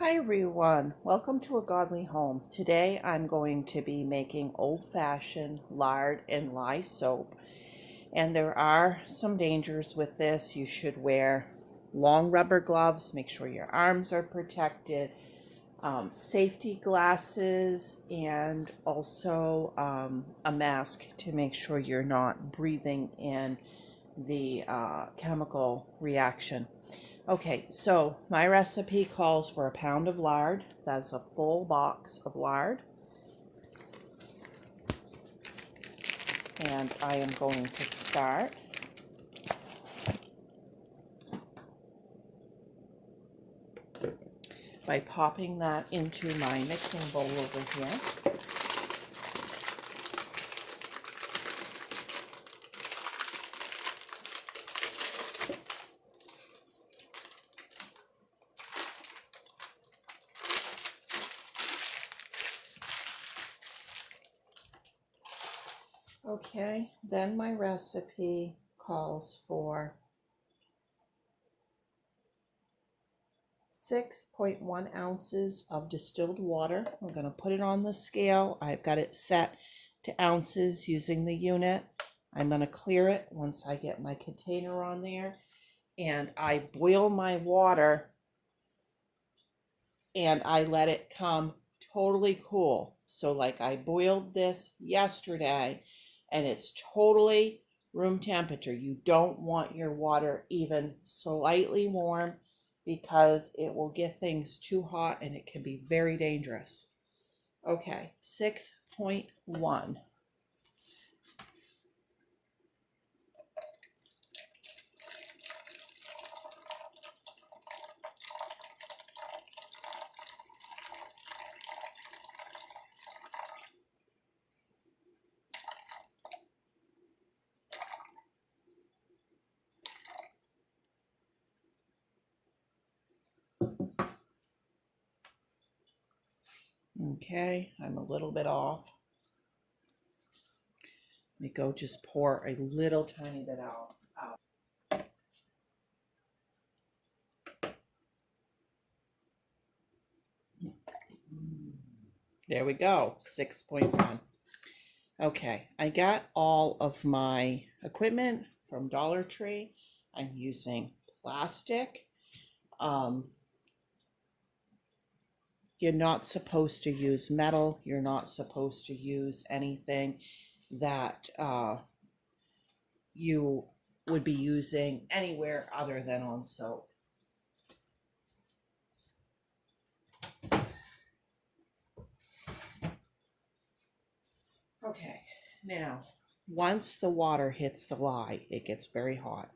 Hi everyone, welcome to A Godly Home. Today I'm going to be making old-fashioned lard and lye soap. And there are some dangers with this. You should wear long rubber gloves, make sure your arms are protected, safety glasses, and also a mask to make sure you're not breathing in the chemical reaction. Okay, so my recipe calls for a pound of lard. That's a full box of lard. And I am going to start by popping that into my mixing bowl over here. Okay, then my recipe calls for 6.1 ounces of distilled water. I'm going to put it on the scale. I've got it set to ounces using the unit. I'm going to clear it once I get my container on there. And I boil my water and I let it come totally cool. So like I boiled this yesterday and it's totally room temperature. You don't want your water even slightly warm because it will get things too hot and it can be very dangerous. Okay, 6.1. Okay, I'm a little bit off. Let me go just pour a little tiny bit out. There we go, 6.1. Okay, I got all of my equipment from Dollar Tree. I'm using plastic. You're not supposed to use metal. You're not supposed to use anything that you would be using anywhere other than on soap. Okay, now once the water hits the lye, it gets very hot.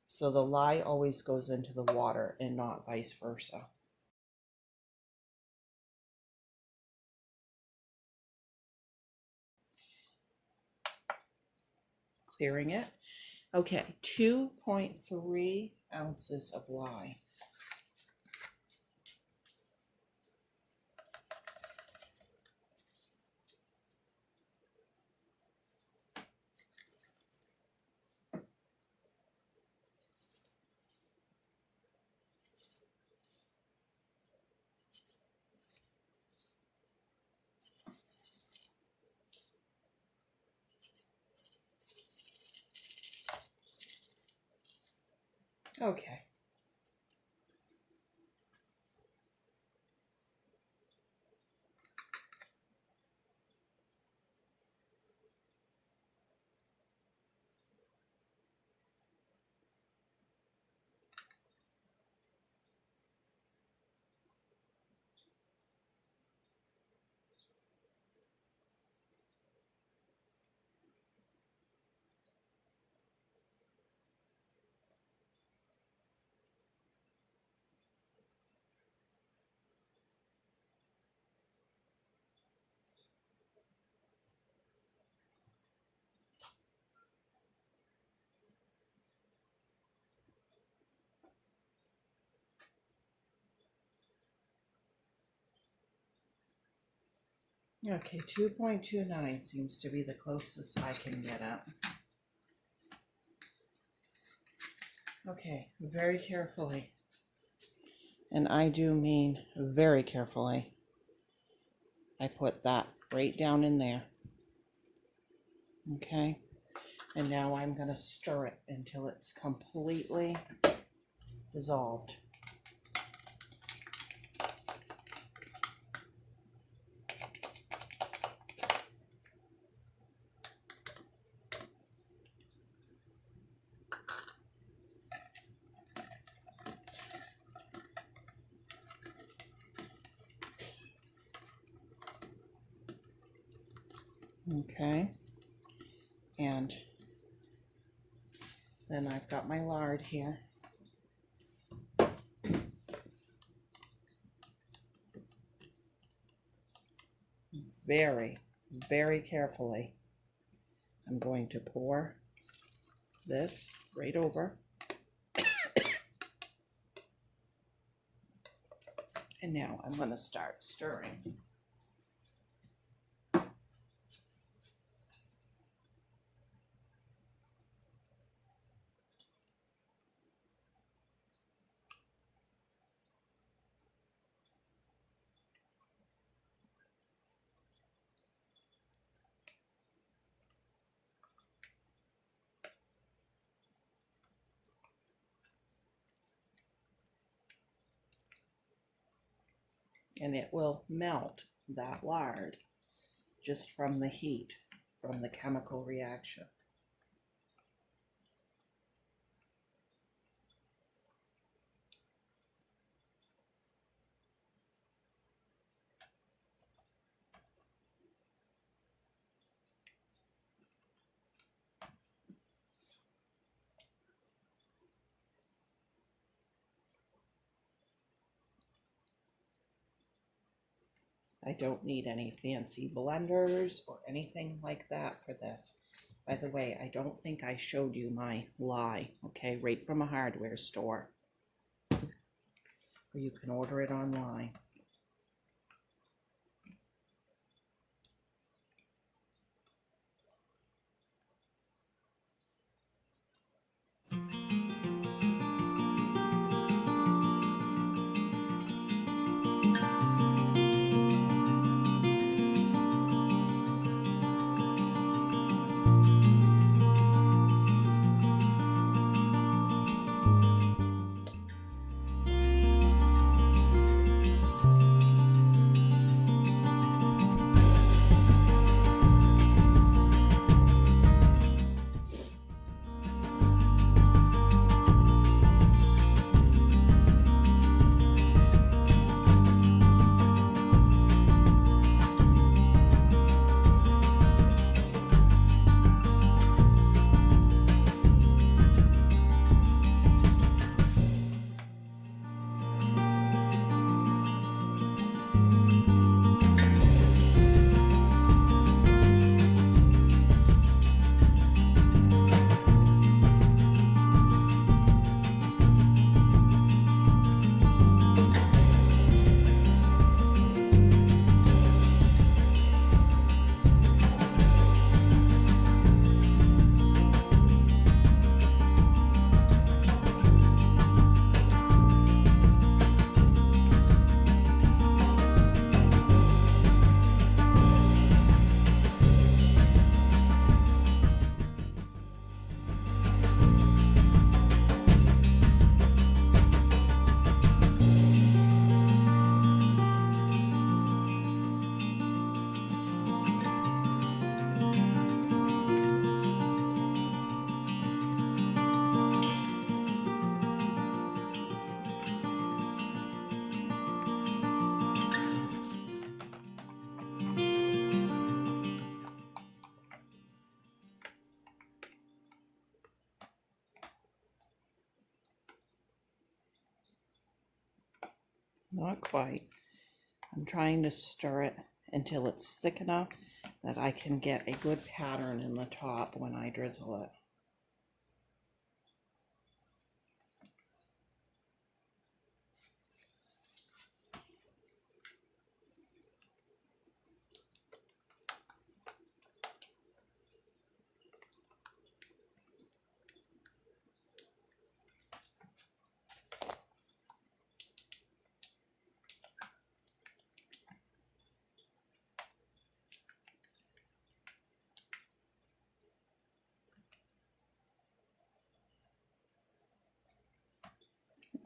So the lye always goes into the water and not vice versa. Clearing it. Okay, 2.3 ounces of lye. Okay. Okay, 2.29 seems to be the closest I can get at. Okay, very carefully. And I do mean very carefully. I put that right down in there. Okay. And now I'm going to stir it until it's completely dissolved. Okay. And then I've got my lard here. Very, very carefully, I'm going to pour this right over. And now I'm going to start stirring. And it will melt that lard just from the heat, from the chemical reaction. I don't need any fancy blenders or anything like that for this. By the way, I don't think I showed you my lye, okay, right from a hardware store. Or you can order it online. Not quite. I'm trying to stir it until it's thick enough that I can get a good pattern in the top when I drizzle it.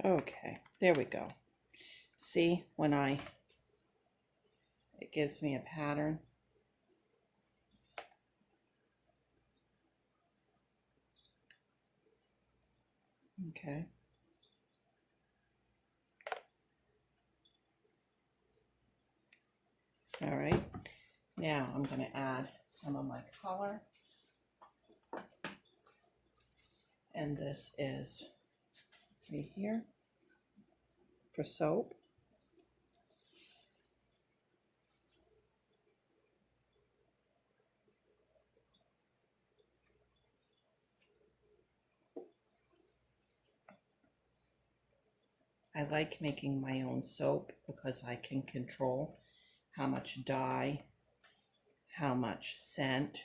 Okay, there we go. See, it gives me a pattern. Okay. All right. Now I'm going to add some of my color. And this is right here for soap. I like making my own soap because I can control how much dye, how much scent,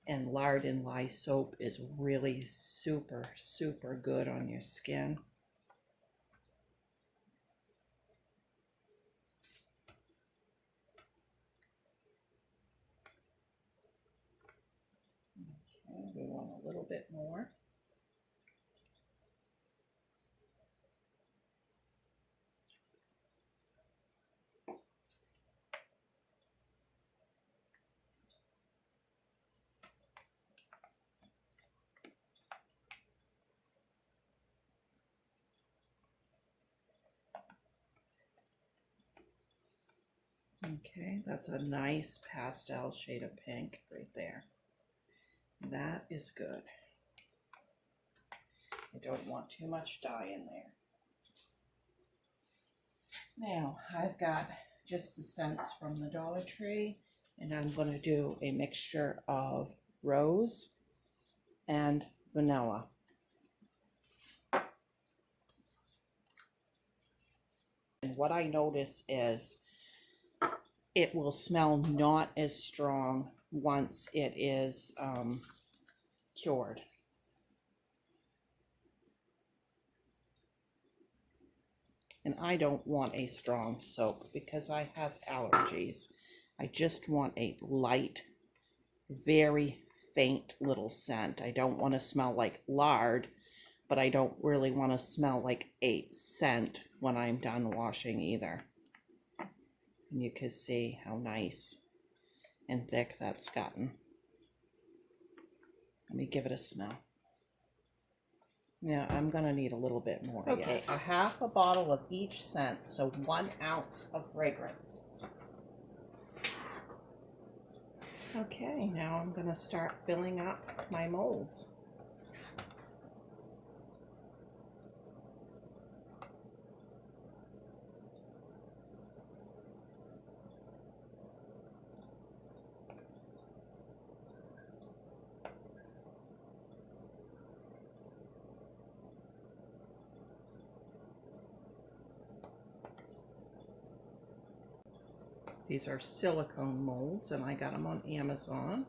and Lard and Lye soap is really super, super good on your skin. Okay, we want a little bit more. Okay, that's a nice pastel shade of pink right there. That is good. I don't want too much dye in there. Now, I've got just the scents from the Dollar Tree, and I'm going to do a mixture of rose and vanilla. And what I notice is it will smell not as strong once it is cured. And I don't want a strong soap because I have allergies. I just want a light, very faint little scent. I don't want to smell like lard, but I don't really want to smell like a scent when I'm done washing either. And you can see how nice and thick that's gotten. Let me give it a smell. Yeah, I'm gonna need a little bit more. Okay, a half a bottle of each scent, so 1 ounce of fragrance. Okay, now I'm gonna start filling up my molds. These are silicone molds, and I got them on Amazon.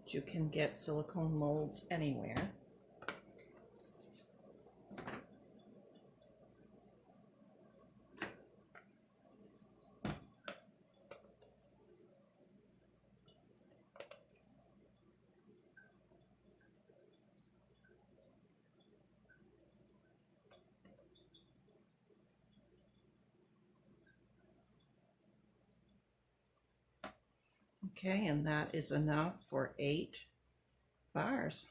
But you can get silicone molds anywhere. Okay, and that is enough for 8 bars.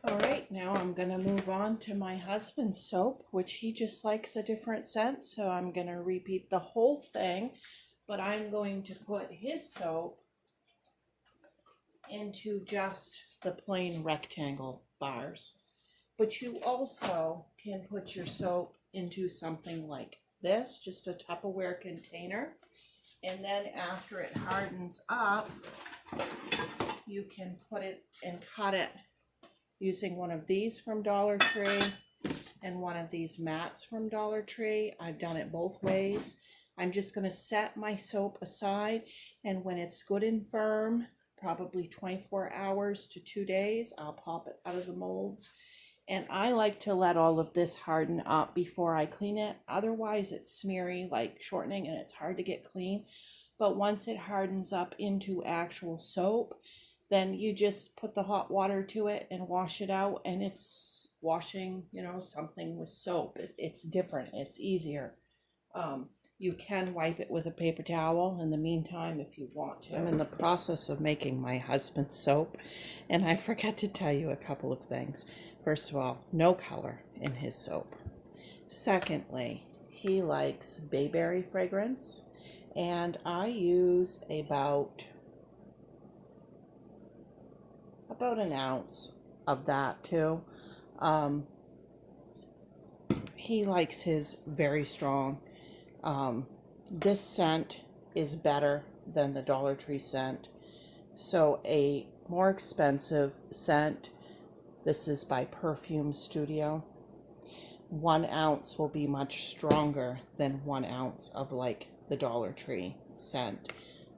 All right, now I'm going to move on to my husband's soap, which he just likes a different scent. So I'm going to repeat the whole thing, but I'm going to put his soap into just the plain rectangle bars But you also can put your soap into something like this, just a Tupperware container. And then after it hardens up, you can put it and cut it using one of these from Dollar Tree and one of these mats from Dollar Tree. I've done it both ways. I'm just going to set my soap aside, and when it's good and firm, probably 24 hours to 2 days, I'll pop it out of the molds. And I like to let all of this harden up before I clean it. Otherwise, it's smeary, like shortening, and it's hard to get clean. But once it hardens up into actual soap, then you just put the hot water to it and wash it out, and it's washing, something with soap. It's different. It's easier. You can wipe it with a paper towel in the meantime if you want to. I'm in the process of making my husband's soap, and I forgot to tell you a couple of things. First of all, no color in his soap. Secondly, he likes bayberry fragrance, and I use about an ounce of that too. He likes his very strong. This scent is better than the Dollar Tree scent. So a more expensive scent, this is by Perfume Studio. 1 ounce will be much stronger than 1 ounce of like the Dollar Tree scent.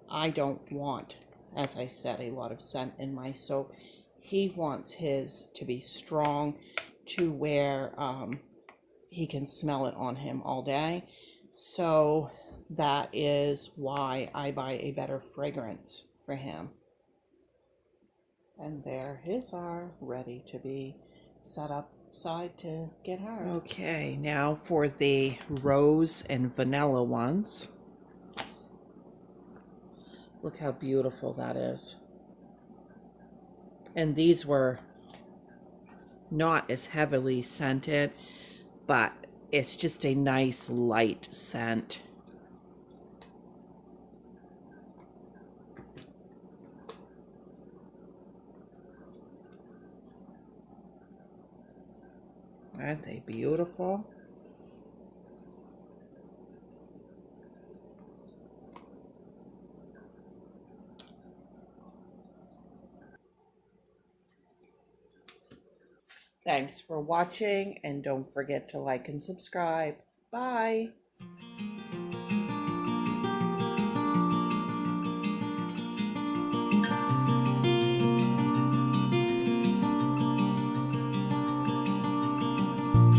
I don't want, as I said, a lot of scent in my soap. He wants his to be strong to where he can smell it on him all day. So that is why I buy a better fragrance for him. And there his are ready to be set up side to get hard. Okay, now for the rose and vanilla ones. Look how beautiful that is. And these were not as heavily scented, but it's just a nice light scent. Aren't they beautiful? Thanks for watching, and don't forget to like and subscribe. Bye.